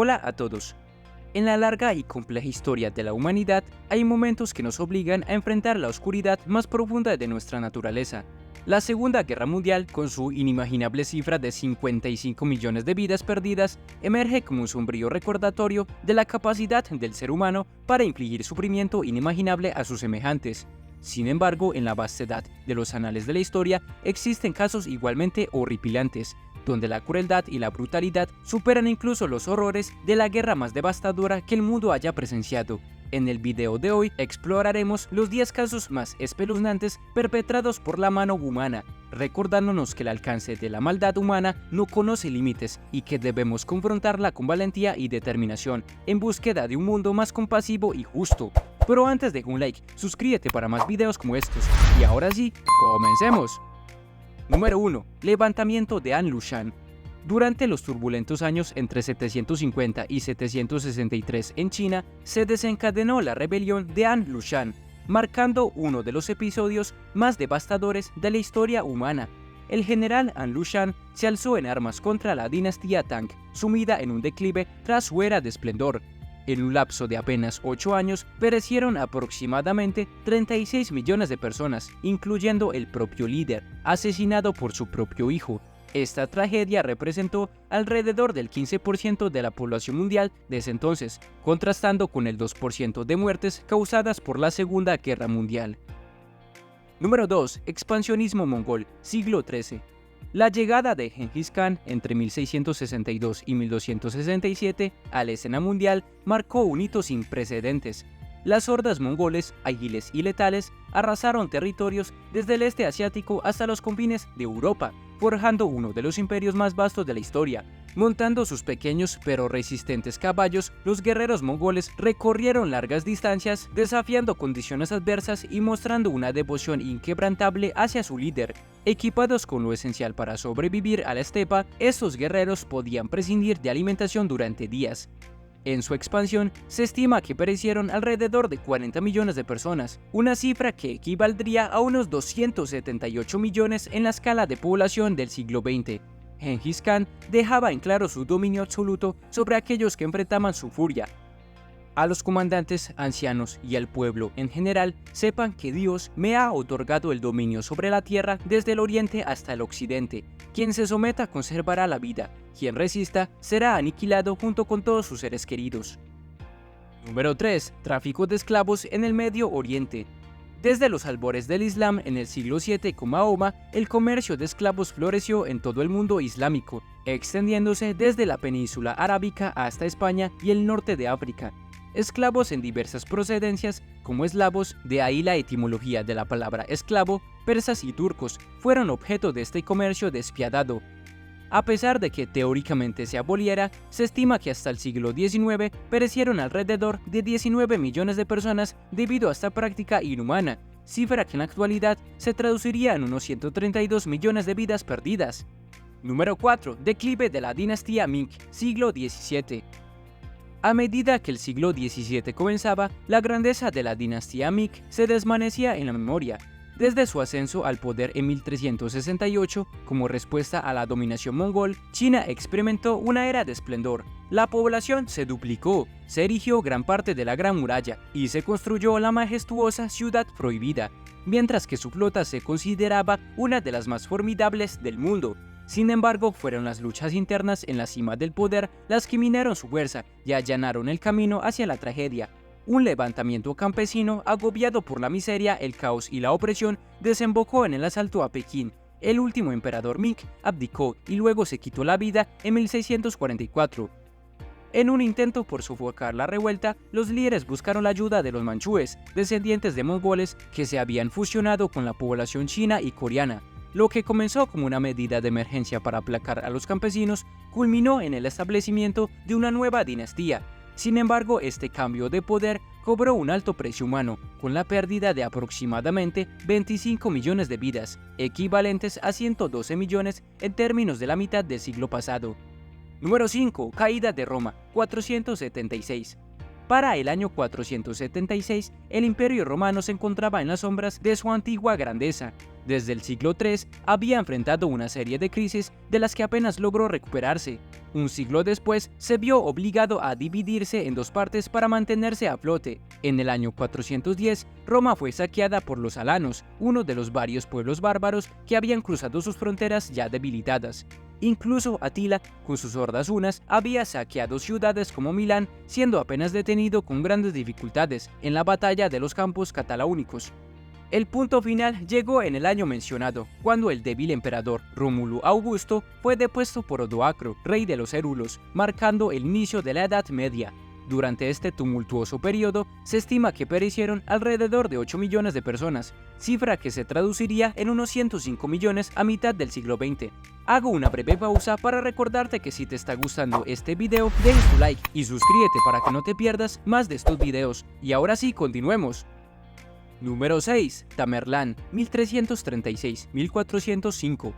Hola a todos. En la larga y compleja historia de la humanidad, hay momentos que nos obligan a enfrentar la oscuridad más profunda de nuestra naturaleza. La Segunda Guerra Mundial, con su inimaginable cifra de 55 millones de vidas perdidas, emerge como un sombrío recordatorio de la capacidad del ser humano para infligir sufrimiento inimaginable a sus semejantes. Sin embargo, en la vastedad de los anales de la historia existen casos igualmente horripilantes, donde la crueldad y la brutalidad superan incluso los horrores de la guerra más devastadora que el mundo haya presenciado. En el video de hoy exploraremos los 10 casos más espeluznantes perpetrados por la mano humana, recordándonos que el alcance de la maldad humana no conoce límites y que debemos confrontarla con valentía y determinación, en búsqueda de un mundo más compasivo y justo. Pero antes deja un like, suscríbete para más videos como estos, y ahora sí, comencemos. Número 1. Levantamiento de An Lushan. Durante los turbulentos años entre 750 y 763 en China, se desencadenó la rebelión de An Lushan, marcando uno de los episodios más devastadores de la historia humana. El general An Lushan se alzó en armas contra la dinastía Tang, sumida en un declive tras su era de esplendor. En un lapso de apenas 8 años, perecieron aproximadamente 36 millones de personas, incluyendo el propio líder, asesinado por su propio hijo. Esta tragedia representó alrededor del 15% de la población mundial desde entonces, contrastando con el 2% de muertes causadas por la Segunda Guerra Mundial. Número 2. Expansionismo mongol, siglo XIII. La llegada de Genghis Khan entre 1662 y 1267 a la escena mundial marcó un hito sin precedentes. Las hordas mongoles, ágiles y letales, arrasaron territorios desde el este asiático hasta los confines de Europa, forjando uno de los imperios más vastos de la historia. Montando sus pequeños pero resistentes caballos, los guerreros mongoles recorrieron largas distancias, desafiando condiciones adversas y mostrando una devoción inquebrantable hacia su líder. Equipados con lo esencial para sobrevivir a la estepa, estos guerreros podían prescindir de alimentación durante días. En su expansión, se estima que perecieron alrededor de 40 millones de personas, una cifra que equivaldría a unos 278 millones en la escala de población del siglo XX. Genghis Khan dejaba en claro su dominio absoluto sobre aquellos que enfrentaban su furia. A los comandantes, ancianos y al pueblo en general, sepan que Dios me ha otorgado el dominio sobre la tierra desde el oriente hasta el occidente. Quien se someta conservará la vida, quien resista será aniquilado junto con todos sus seres queridos. Número 3. Tráfico de esclavos en el Medio Oriente. Desde los albores del Islam en el siglo VII con Mahoma, el comercio de esclavos floreció en todo el mundo islámico, extendiéndose desde la península arábica hasta España y el norte de África. Esclavos en diversas procedencias, como eslavos, de ahí la etimología de la palabra esclavo, persas y turcos, fueron objeto de este comercio despiadado. A pesar de que teóricamente se aboliera, se estima que hasta el siglo XIX perecieron alrededor de 19 millones de personas debido a esta práctica inhumana, cifra que en la actualidad se traduciría en unos 132 millones de vidas perdidas. Número 4. Declive de la dinastía Ming, siglo XVII. A medida que el siglo XVII comenzaba, la grandeza de la dinastía Ming se desvanecía en la memoria. Desde su ascenso al poder en 1368, como respuesta a la dominación mongol, China experimentó una era de esplendor. La población se duplicó, se erigió gran parte de la Gran Muralla y se construyó la majestuosa Ciudad Prohibida, mientras que su flota se consideraba una de las más formidables del mundo. Sin embargo, fueron las luchas internas en la cima del poder las que minaron su fuerza y allanaron el camino hacia la tragedia. Un levantamiento campesino, agobiado por la miseria, el caos y la opresión, desembocó en el asalto a Pekín. El último emperador Ming abdicó y luego se quitó la vida en 1644. En un intento por sofocar la revuelta, los líderes buscaron la ayuda de los manchúes, descendientes de mongoles que se habían fusionado con la población china y coreana. Lo que comenzó como una medida de emergencia para aplacar a los campesinos, culminó en el establecimiento de una nueva dinastía. Sin embargo, este cambio de poder cobró un alto precio humano, con la pérdida de aproximadamente 25 millones de vidas, equivalentes a 112 millones en términos de la mitad del siglo pasado. Número 5. Caída de Roma, 476. Para el año 476, el Imperio Romano se encontraba en las sombras de su antigua grandeza. Desde el siglo III había enfrentado una serie de crisis de las que apenas logró recuperarse. Un siglo después se vio obligado a dividirse en dos partes para mantenerse a flote. En el año 410, Roma fue saqueada por los alanos, uno de los varios pueblos bárbaros que habían cruzado sus fronteras ya debilitadas. Incluso Atila, con sus hordas hunas, había saqueado ciudades como Milán, siendo apenas detenido con grandes dificultades en la batalla de los Campos Cataláunicos. El punto final llegó en el año mencionado, cuando el débil emperador Rómulo Augusto fue depuesto por Odoacro, rey de los Hérulos, marcando el inicio de la Edad Media. Durante este tumultuoso periodo, se estima que perecieron alrededor de 8 millones de personas, cifra que se traduciría en unos 105 millones a mitad del siglo XX. Hago una breve pausa para recordarte que si te está gustando este video, dejes tu like y suscríbete para que no te pierdas más de estos videos. Y ahora sí, continuemos. Número 6. Tamerlán, 1336-1405.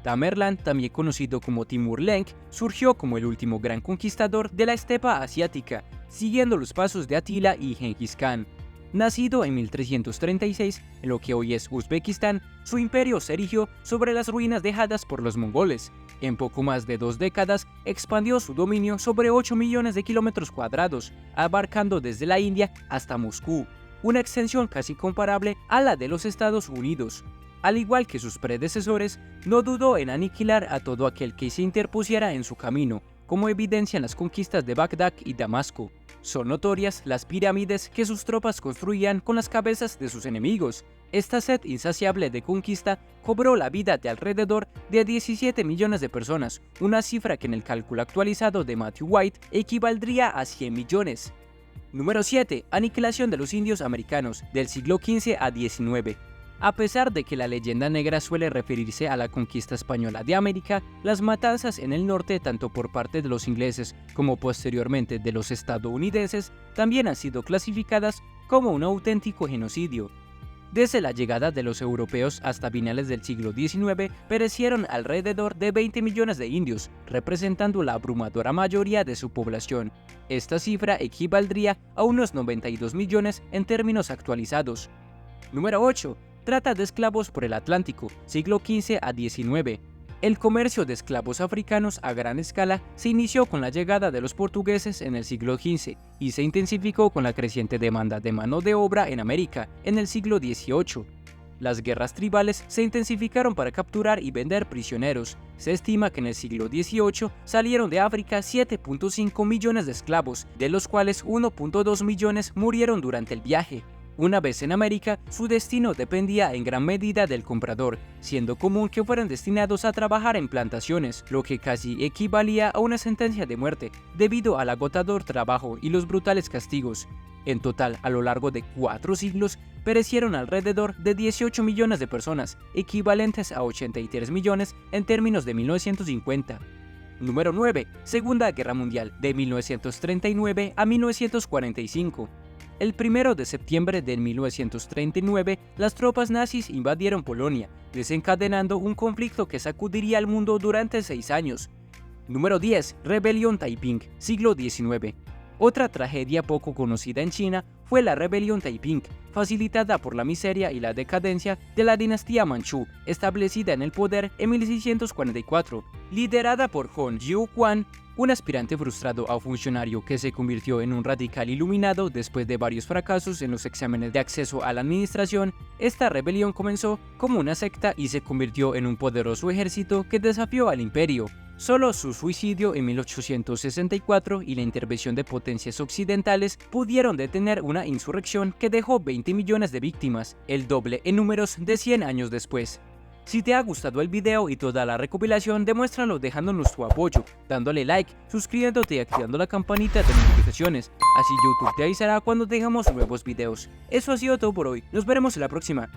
Tamerlán, también conocido como Timur Lenk, surgió como el último gran conquistador de la estepa asiática, siguiendo los pasos de Atila y Gengis Khan. Nacido en 1336, en lo que hoy es Uzbekistán, su imperio se erigió sobre las ruinas dejadas por los mongoles. En poco más de 2 décadas, expandió su dominio sobre 8 millones de kilómetros cuadrados, abarcando desde la India hasta Moscú, una extensión casi comparable a la de los Estados Unidos. Al igual que sus predecesores, no dudó en aniquilar a todo aquel que se interpusiera en su camino, como evidencian las conquistas de Bagdad y Damasco. Son notorias las pirámides que sus tropas construían con las cabezas de sus enemigos. Esta sed insaciable de conquista cobró la vida de alrededor de 17 millones de personas, una cifra que en el cálculo actualizado de Matthew White equivaldría a 100 millones. Número 7. Aniquilación de los indios americanos, del siglo XV a XIX. A pesar de que la leyenda negra suele referirse a la conquista española de América, las matanzas en el norte, tanto por parte de los ingleses como posteriormente de los estadounidenses, también han sido clasificadas como un auténtico genocidio. Desde la llegada de los europeos hasta finales del siglo XIX, perecieron alrededor de 20 millones de indios, representando la abrumadora mayoría de su población. Esta cifra equivaldría a unos 92 millones en términos actualizados. Número 8. Trata de esclavos por el Atlántico, siglo XV a XIX. El comercio de esclavos africanos a gran escala se inició con la llegada de los portugueses en el siglo XV y se intensificó con la creciente demanda de mano de obra en América en el siglo XVIII. Las guerras tribales se intensificaron para capturar y vender prisioneros. Se estima que en el siglo XVIII salieron de África 7.5 millones de esclavos, de los cuales 1.2 millones murieron durante el viaje. Una vez en América, su destino dependía en gran medida del comprador, siendo común que fueran destinados a trabajar en plantaciones, lo que casi equivalía a una sentencia de muerte, debido al agotador trabajo y los brutales castigos. En total, a lo largo de 4 siglos, perecieron alrededor de 18 millones de personas, equivalentes a 83 millones en términos de 1950. Número 9. Segunda Guerra Mundial, de 1939 a 1945. El 1 de septiembre de 1939, las tropas nazis invadieron Polonia, desencadenando un conflicto que sacudiría al mundo durante 6 años. Número 10. Rebelión Taiping, siglo XIX. Otra tragedia poco conocida en China fue la Rebelión Taiping, facilitada por la miseria y la decadencia de la dinastía Manchú, establecida en el poder en 1644, liderada por Hong Xiuquan, un aspirante frustrado a funcionario que se convirtió en un radical iluminado después de varios fracasos en los exámenes de acceso a la administración. Esta rebelión comenzó como una secta y se convirtió en un poderoso ejército que desafió al imperio. Solo su suicidio en 1864 y la intervención de potencias occidentales pudieron detener una insurrección que dejó 20 millones de víctimas, el doble en números de 100 años después. Si te ha gustado el video y toda la recopilación, demuéstralo dejándonos tu apoyo, dándole like, suscribiéndote y activando la campanita de notificaciones, así YouTube te avisará cuando tengamos nuevos videos. Eso ha sido todo por hoy, nos veremos en la próxima.